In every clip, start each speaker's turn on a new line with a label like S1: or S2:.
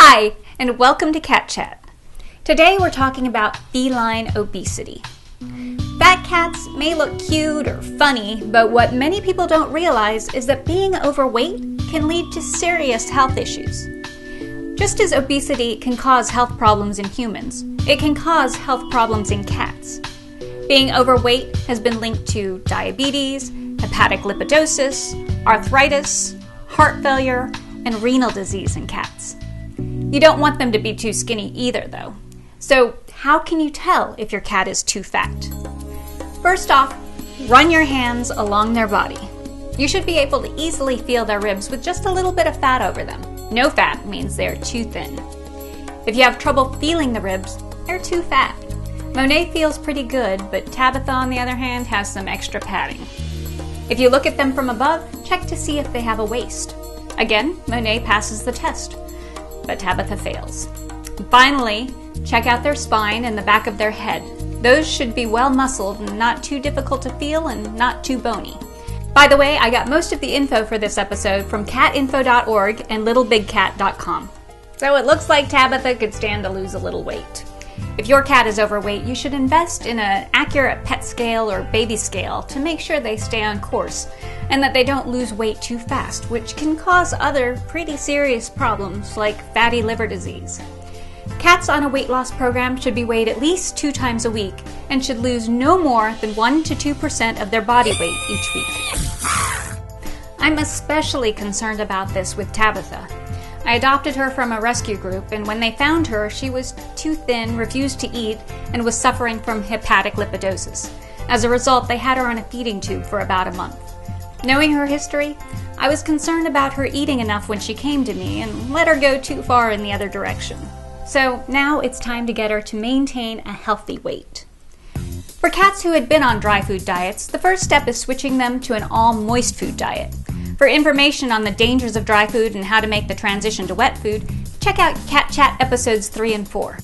S1: Hi, and welcome to Cat Chat. Today we're talking about feline obesity. Fat cats may look cute or funny, but what many people don't realize is that being overweight can lead to serious health issues. Just as obesity can cause health problems in humans, it can cause health problems in cats. Being overweight has been linked to diabetes, hepatic lipidosis, arthritis, heart failure, and renal disease in cats. You don't want them to be too skinny either, though. So how can you tell if your cat is too fat? First off, run your hands along their body. You should be able to easily feel their ribs with just a little bit of fat over them. No fat means they're too thin. If you have trouble feeling the ribs, they're too fat. Monet feels pretty good, but Tabitha, on the other hand, has some extra padding. If you look at them from above, check to see if they have a waist. Again, Monet passes the test, but Tabitha fails. Finally, check out their spine and the back of their head. Those should be well muscled and not too difficult to feel and not too bony. By the way, I got most of the info for this episode from catinfo.org and littlebigcat.com. So it looks like Tabitha could stand to lose a little weight. If your cat is overweight, you should invest in an accurate pet scale or baby scale to make sure they stay on course and that they don't lose weight too fast, which can cause other pretty serious problems like fatty liver disease. Cats on a weight loss program should be weighed at least 2 times a week and should lose no more than 1 to 2% of their body weight each week. I'm especially concerned about this with Tabitha. I adopted her from a rescue group, and when they found her, she was too thin, refused to eat, and was suffering from hepatic lipidosis. As a result, they had her on a feeding tube for about a month. Knowing her history, I was concerned about her eating enough when she came to me and let her go too far in the other direction. So now it's time to get her to maintain a healthy weight. For cats who had been on dry food diets, the first step is switching them to an all-moist food diet. For information on the dangers of dry food and how to make the transition to wet food, check out Cat Chat episodes 3 and 4.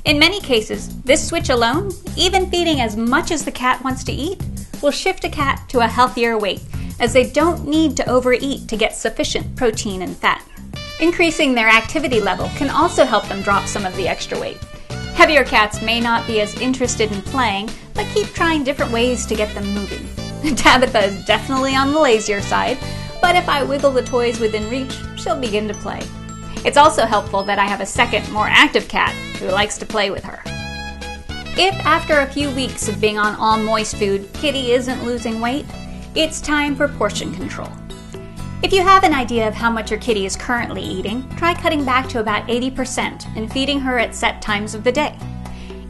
S1: In many cases, this switch alone, even feeding as much as the cat wants to eat, will shift a cat to a healthier weight, as they don't need to overeat to get sufficient protein and fat. Increasing their activity level can also help them drop some of the extra weight. Heavier cats may not be as interested in playing, but keep trying different ways to get them moving. Tabitha is definitely on the lazier side, but if I wiggle the toys within reach, she'll begin to play. It's also helpful that I have a second, more active cat who likes to play with her. If after a few weeks of being on all moist food, Kitty isn't losing weight, it's time for portion control. If you have an idea of how much your kitty is currently eating, try cutting back to about 80% and feeding her at set times of the day.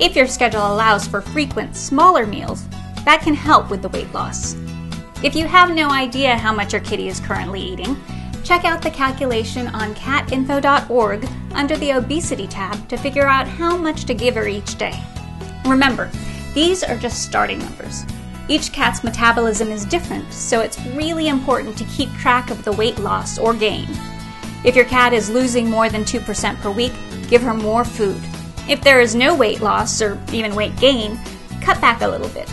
S1: If your schedule allows for frequent, smaller meals, that can help with the weight loss. If you have no idea how much your kitty is currently eating, check out the calculation on catinfo.org under the obesity tab to figure out how much to give her each day. Remember, these are just starting numbers. Each cat's metabolism is different, so it's really important to keep track of the weight loss or gain. If your cat is losing more than 2% per week, give her more food. If there is no weight loss or even weight gain, cut back a little bit.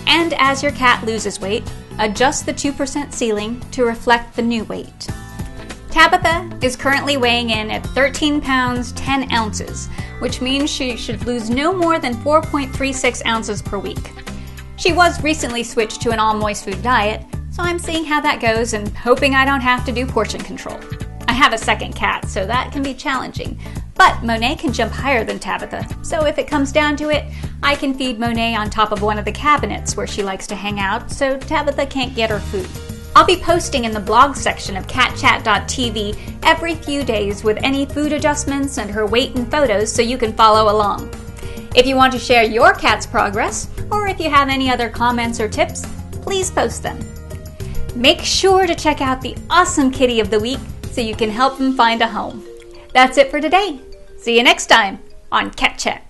S1: And as your cat loses weight, adjust the 2% ceiling to reflect the new weight. Tabitha is currently weighing in at 13 pounds 10 ounces, which means she should lose no more than 4.36 ounces per week. She was recently switched to an all-moist food diet, so I'm seeing how that goes and hoping I don't have to do portion control. I have a second cat, so that can be challenging, but Monet can jump higher than Tabitha, so if it comes down to it, I can feed Monet on top of one of the cabinets where she likes to hang out, so Tabitha can't get her food. I'll be posting in the blog section of catchat.tv every few days with any food adjustments and her weight and photos so you can follow along. If you want to share your cat's progress, or if you have any other comments or tips, please post them. Make sure to check out the awesome kitty of the week so you can help them find a home. That's it for today. See you next time on Cat Chat.